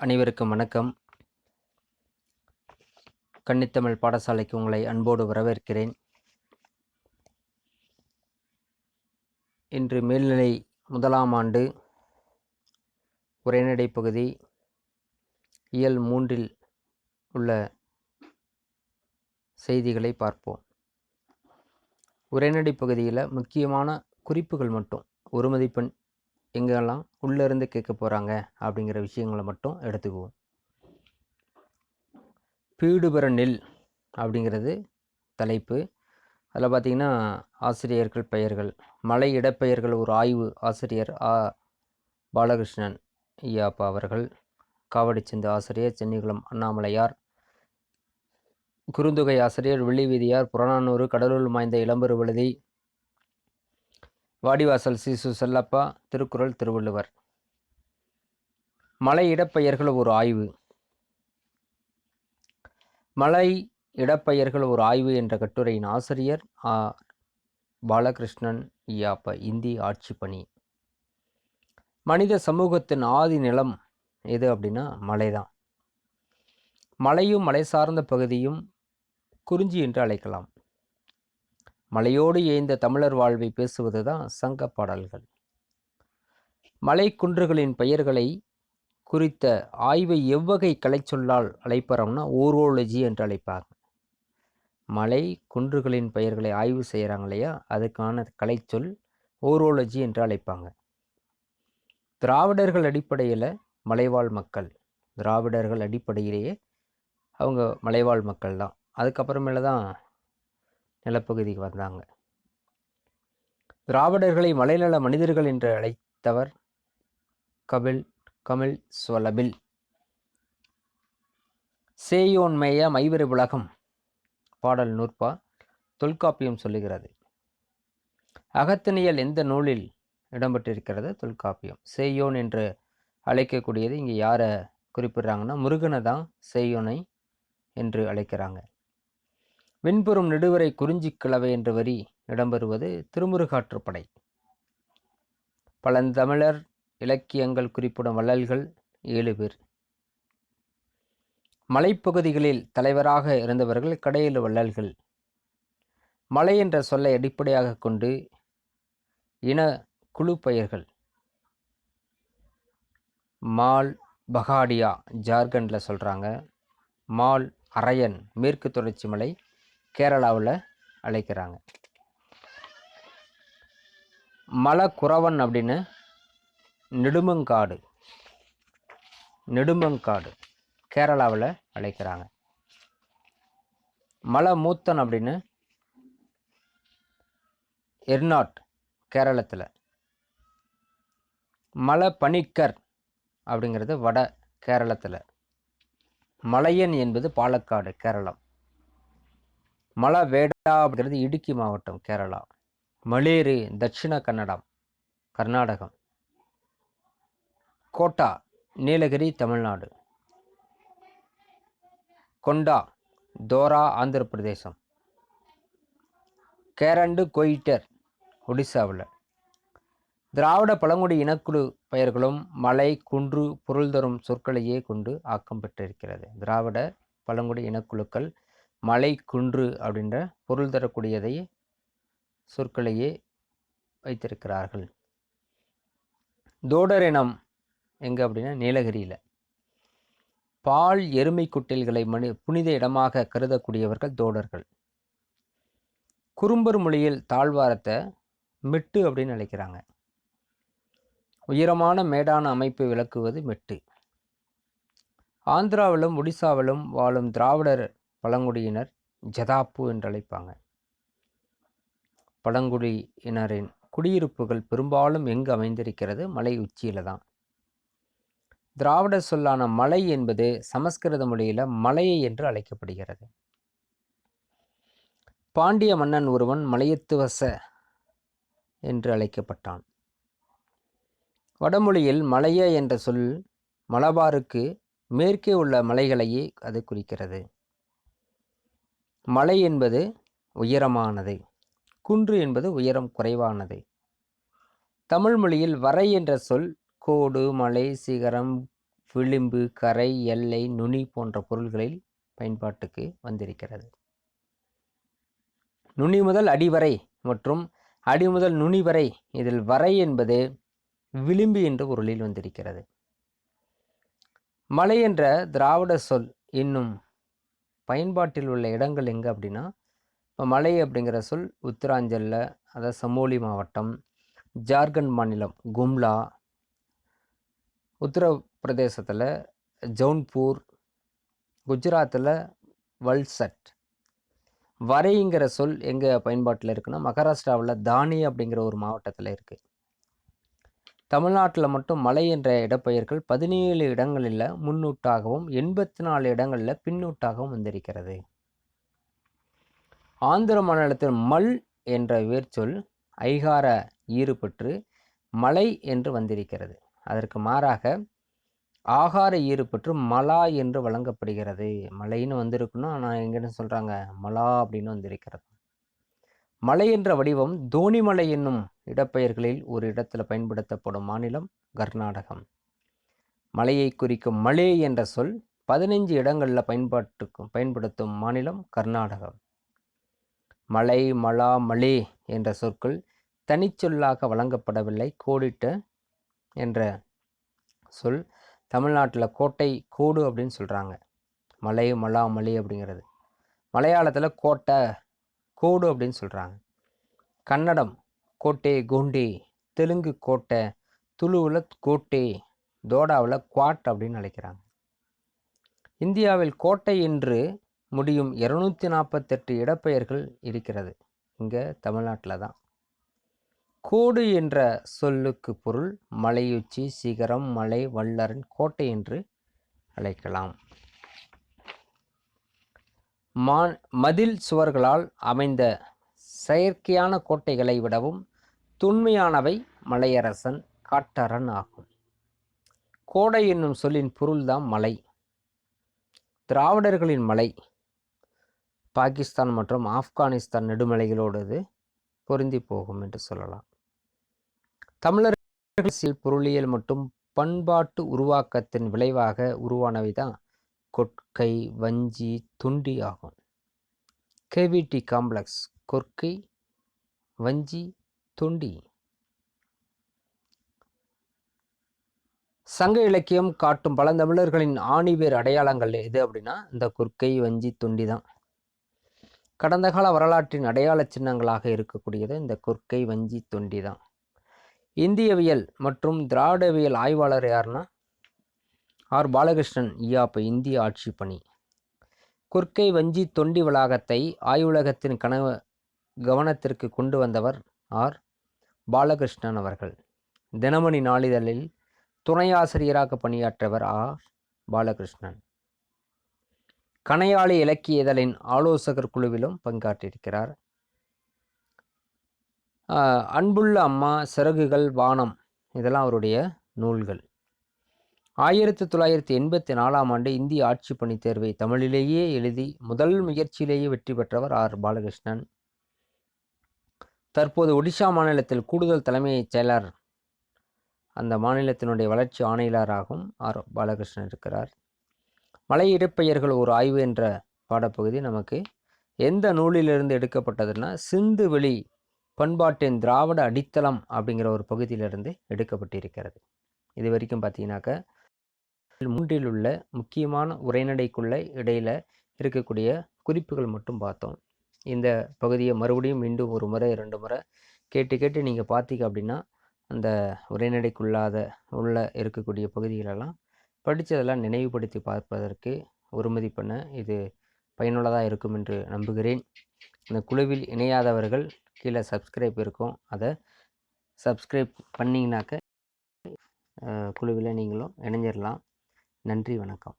அனைவருக்கும் வணக்கம். கன்னித்தமிழ் பாடசாலைக்கு உங்களை அன்போடு வரவேற்கிறேன். இன்று மேல்நிலை 1ஆம் ஆண்டு உரைநடை பகுதி இயல் 3இல் உள்ள செய்திகளை பார்ப்போம். உரைநடை பகுதியில் முக்கியமான குறிப்புகள் மட்டும், ஒரு மதிப்பெண் எங்கெல்லாம் உள்ளேருந்து கேட்க போகிறாங்க அப்படிங்கிற விஷயங்களை மட்டும் எடுத்துக்குவோம். பீடுபெற நெல் அப்படிங்கிறது தலைப்பு. அதில் பார்த்திங்கன்னா ஆசிரியர்கள் பெயர்கள், மலை இடப்பெயர்கள் ஒரு ஆய்வு, ஆசிரியர் பாலகிருஷ்ணன் ஐயாப்பா அவர்கள், காவடிச்சந்த ஆசிரியர் சென்னிகுளம் அண்ணாமலையார், குறுந்தொகை ஆசிரியர் வெள்ளிவீதியார், புறநானூறு கடலூர் மாய்ந்த இளம்பெரு விழுதி, வாடிவாசல் சீசு செல்லப்பா, திருக்குறள் திருவள்ளுவர். மலை இடப்பெயர்கள் ஒரு ஆய்வு. மலை இடப்பெயர்கள் ஒரு ஆய்வு என்ற கட்டுரையின் ஆசிரியர் பாலகிருஷ்ணன் ஐயாப்பா, இந்தி ஆட்சி பணி. மனித சமூகத்தின் ஆதி நிலம் எது அப்படின்னா மலைதான். மலையும் மலை சார்ந்த பகுதியும் குறிஞ்சி என்று அழைக்கலாம். மலையோடு ஏய்ந்த தமிழர் வாழ்வை பேசுவது தான் சங்க பாடல்கள். மலை குன்றுகளின் பெயர்களை குறித்த ஆய்வை எவ்வகை கலைச்சொல்லால் அழைப்பாரோம்னா ஊரோலஜி என்று அழைப்பாங்க. மலை குன்றுகளின் பெயர்களை ஆய்வு செய்கிறாங்க இல்லையா, அதுக்கான கலைச்சொல் ஊரோலஜி என்று அழைப்பாங்க. திராவிடர்கள் அடிப்படையில் மலைவாழ் மக்கள், திராவிடர்கள் அடிப்படையிலேயே அவங்க மலைவாழ் மக்கள் தான். அதுக்கப்புறமேல தான் நிலப்பகுதிக்கு வந்தாங்க. திராவிடர்களை மலைநல மனிதர்கள் என்று அழைத்தவர் கமில் சொலபில். சேயோன்மேய மைவரு உலகம் பாடல் நூற்பா தொல்காப்பியம் சொல்லுகிறது. அகத்தினியல் எந்த நூலில் இடம்பெற்றிருக்கிறது? தொல்காப்பியம். சேயோன் என்று அழைக்கக்கூடியது இங்கே யாரை குறிப்பிடுறாங்கன்னா முருகனை தான் சேயோனை என்று அழைக்கிறாங்க. விண்புறும் நெடுவரை குறிஞ்சி கிழவை என்ற வரி இடம்பெறுவது திருமுருகாற்றுப்படை. பழந்தமிழர் இலக்கியங்கள் குறிப்பிடும் வள்ளல்கள் 7 பேர். மலைப்பகுதிகளில் தலைவராக இருந்தவர்கள் கடையெழு வள்ளல்கள். மலை என்ற சொல்லை அடிப்படையாக கொண்டு இன குழு பெயர்கள். மால் பகாடியா ஜார்க்கண்டில் சொல்கிறாங்க. மால் அரையன் மேற்கு தொடர்ச்சி மலை கேரளாவில் அழைக்கிறாங்க. மலக்குறவன் அப்படின்னு நெடுமங்காடு கேரளாவில் அழைக்கிறாங்க. மலமூத்தன் அப்படின்னு எர்நாட் கேரளத்தில். மலப்பணிக்கர் அப்படிங்கிறது வட கேரளத்தில். மலையன் என்பது பாலக்காடு கேரளம். மலவேடா அப்படிங்கிறது இடுக்கி மாவட்டம் கேரளா. மலேரு தட்சிண கன்னடம் கர்நாடகம். கோட்டா நீலகிரி தமிழ்நாடு. கொண்டா தோரா ஆந்திர பிரதேசம். கேரண்டு கொயிட்டர் ஒடிசாவில். திராவிட பழங்குடி இனக்குழு பெயர்களும் மலை குன்று பொருள் தரும் சொற்களையே கொண்டு ஆக்கம் பெற்றிருக்கிறது. திராவிட பழங்குடி இனக்குழுக்கள் மலை குன்று அப்படின்ற பொருள் தரக்கூடியதையே சொற்களையே வைத்திருக்கிறார்கள். தோடர் இனம் எங்கே அப்படின்னா நீலகிரியில். பால் எருமை குட்டில்களை புனித இடமாக கருதக்கூடியவர்கள் தோடர்கள். குறும்பர் மொழியில் தாழ்வாரத்தை மெட்டு அப்படின்னு அழைக்கிறாங்க. உயரமான மேடான அமைப்பை விளக்குவது மெட்டு. ஆந்திராவிலும் ஒடிசாவிலும் வாழும் திராவிடர் பழங்குடியினர் ஜதாப்பு என்று அழைப்பாங்க. பழங்குடியினரின் குடியிருப்புகள் பெரும்பாலும் எங்கு அமைந்திருக்கிறது? மலை உச்சியில தான். திராவிட சொல்லான மலை என்பது சமஸ்கிருத மொழியில மலையை என்று அழைக்கப்படுகிறது. பாண்டிய மன்னன் ஒருவன் மலையத்துவச என்று அழைக்கப்பட்டான். வடமொழியில் மலைய என்ற சொல் மலபாருக்கு மேற்கே உள்ள மலைகளையே அது குறிக்கிறது. மலை என்பது உயரமானது, குன்று என்பது உயரம் குறைவானது. தமிழ் மொழியில் வரை என்ற சொல் கோடு, மலை, சிகரம், விளிம்பு, கரை, எல்லை, நுனி போன்ற பொருள்களில் பயன்பாட்டுக்கு வந்திருக்கிறது. நுனி முதல் அடி வரை மற்றும் அடி முதல் நுனி வரை, இதில் வரை என்பது விளிம்பு என்ற பொருளில் வந்திருக்கிறது. மலை என்ற திராவிட சொல் இன்னும் பயன்பாட்டில் உள்ள இடங்கள் எங்கே அப்படின்னா, இப்போ மலை அப்படிங்கிற சொல் உத்தராஞ்சலில், அதாவது சமோலி மாவட்டம், ஜார்க்கண்ட் மாநிலம் கும்லா, உத்தரப்பிரதேசத்தில் ஜவுன்பூர், குஜராத்தில் வல்சட். வரைங்கிற சொல் எங்கே பயன்பாட்டில் இருக்குன்னா, மகாராஷ்டிராவில் தானி அப்படிங்கிற ஒரு மாவட்டத்தில் இருக்குது. தமிழ்நாட்டில் மட்டும் மலை என்ற இடப்பெயர்கள் 17 இடங்களில் முன்னூட்டாகவும் 84 இடங்களில் பின்னூட்டாகவும் வந்திருக்கிறது. ஆந்திர மாநிலத்தில் மல் என்ற வேர்ச்சொல் ஐகார ஈறுபற்று மலை என்று வந்திருக்கிறது. அதற்கு மாறாக ஆகார ஈறுபற்று மலா என்று வழங்கப்படுகிறது. மலைன்னு வந்திருக்குன்னா நான் எங்கன்னு சொல்கிறாங்க, மலா அப்படின்னு வந்திருக்கிறது. மலை என்ற வடிவம் தோணிமலை என்னும் இடப்பெயர்களில் ஒரு இடத்துல பயன்படுத்தப்படும் மாநிலம் கர்நாடகம். மலையை குறிக்கும் மலே என்ற சொல் 15 இடங்களில் பயன்படுத்தும் மாநிலம் கர்நாடகம். மலை, மலா, மலே என்ற சொற்கள் தனிச்சொல்லாக வழங்கப்படவில்லை. கோடிட்ட என்ற சொல் தமிழ்நாட்டில் கோட்டை, கோடு அப்படின்னு சொல்கிறாங்க. மலை, மலா, மலே அப்படிங்கிறது. மலையாளத்தில் கோட்டை, கோடு அப்படின்னு சொல்கிறாங்க. கன்னடம் கோட்டே, கோண்டே. தெலுங்கு கோட்டை, துளுவில் கோட்டே, தோடாவில் குவாட் அப்படின்னு அழைக்கிறாங்க. இந்தியாவில் கோட்டை என்று முடியும் 248 இடப்பெயர்கள் இருக்கிறது. இங்கே தமிழ்நாட்டில் தான். கோடு என்ற சொல்லுக்கு பொருள் மலையுச்சி, சிகரம், மலை, வல்லரன், கோட்டை என்று அழைக்கலாம். மதில் சுவர்களால் அமைந்த செயற்கையான கோட்டைகளை விடவும் தொன்மையானவை மலையரசன், காட்டரன் ஆகும். கோடை என்னும் சொல்லின் பொருள்தான் மலை. திராவிடர்களின் மலை பாகிஸ்தான் மற்றும் ஆப்கானிஸ்தான் நெடுமலைகளோடு இது பொருந்தி போகும் என்று சொல்லலாம். தமிழர்கள் பொருளியல் மற்றும் பண்பாட்டு உருவாக்கத்தின் விளைவாக உருவானவை தான் கொற்கை, வஞ்சி, துண்டி ஆகும். கேவிடி காம்ப்ளெக்ஸ், கொற்கை, வஞ்சி, துண்டி. சங்க இலக்கியம் காட்டும் பழந்தமிழர்களின் ஆணிவேர் அடையாளங்கள் எது அப்படின்னா இந்த கொற்கை, வஞ்சி, துண்டி தான். கடந்த கால வரலாற்றின் அடையாள சின்னங்களாக இருக்கக்கூடியது இந்த கொற்கை, வஞ்சி, தொண்டி தான். இந்தியவியல் மற்றும் திராவிடவியல் ஆய்வாளர் யாருன்னா ஆர் பாலகிருஷ்ணன் இயாப்பு, இந்திய ஆட்சி பணி. கொற்கை, வஞ்சி, தொண்டி வளாகத்தை ஆய்வுலகத்தின் கவனத்திற்கு கொண்டு வந்தவர் ஆர் பாலகிருஷ்ணன் அவர்கள். தினமணி நாளிதழில் துணை ஆசிரியராக பணியாற்றவர் ஆர் பாலகிருஷ்ணன். கணையாளி இலக்கிய இதழின் ஆலோசகர் குழுவிலும் பங்காற்றியிருக்கிறார். அன்புள்ள அம்மா, சிறகுகள், வானம் இதெல்லாம் அவருடைய நூல்கள். 1984 ஆண்டு இந்திய ஆட்சி பணி தேர்வை தமிழிலேயே எழுதி முதல் முயற்சியிலேயே வெற்றி பெற்றவர் ஆர் பாலகிருஷ்ணன். தற்போது ஒடிஷா மாநிலத்தில் கூடுதல் தலைமைச் செயலர், அந்த மாநிலத்தினுடைய வளர்ச்சி ஆணையாளராகவும் ஆர் பாலகிருஷ்ணன் இருக்கிறார். மலை இடப்பெயர்கள் ஒரு ஆய்வு என்ற பாடப்பகுதி நமக்கு எந்த நூலிலிருந்து எடுக்கப்பட்டதுன்னா சிந்து வெளி பண்பாட்டின் திராவிட அடித்தளம் அப்படிங்கிற ஒரு பகுதியிலிருந்து எடுக்கப்பட்டிருக்கிறது. இது வரைக்கும் பார்த்தீங்கன்னாக்க 3 உள்ள முக்கியமான உரைநடைக்குள்ள இடையில் இருக்கக்கூடிய குறிப்புகள் மட்டும் பார்த்தோம். இந்த பகுதியை மறுபடியும் மீண்டும் ஒரு முறை 2 முறை கேட்டு நீங்கள் பார்த்தீங்க அப்படின்னா அந்த உரைநடைக்குள்ளாத உள்ள இருக்கக்கூடிய பகுதிகளெல்லாம் படித்ததெல்லாம் நினைவுபடுத்தி பார்ப்பதற்கு ஒரு மதிப்பெண்ண இது பயனுள்ளதாக இருக்கும் என்று நம்புகிறேன். இந்த குழுவில் இணையாதவர்கள் கீழே சப்ஸ்கிரைப் இருக்கும், அதை சப்ஸ்கிரைப் பண்ணிங்கனாக்க குழுவில் நீங்களும் இணைஞ்சிடலாம். நன்றி, வணக்கம்.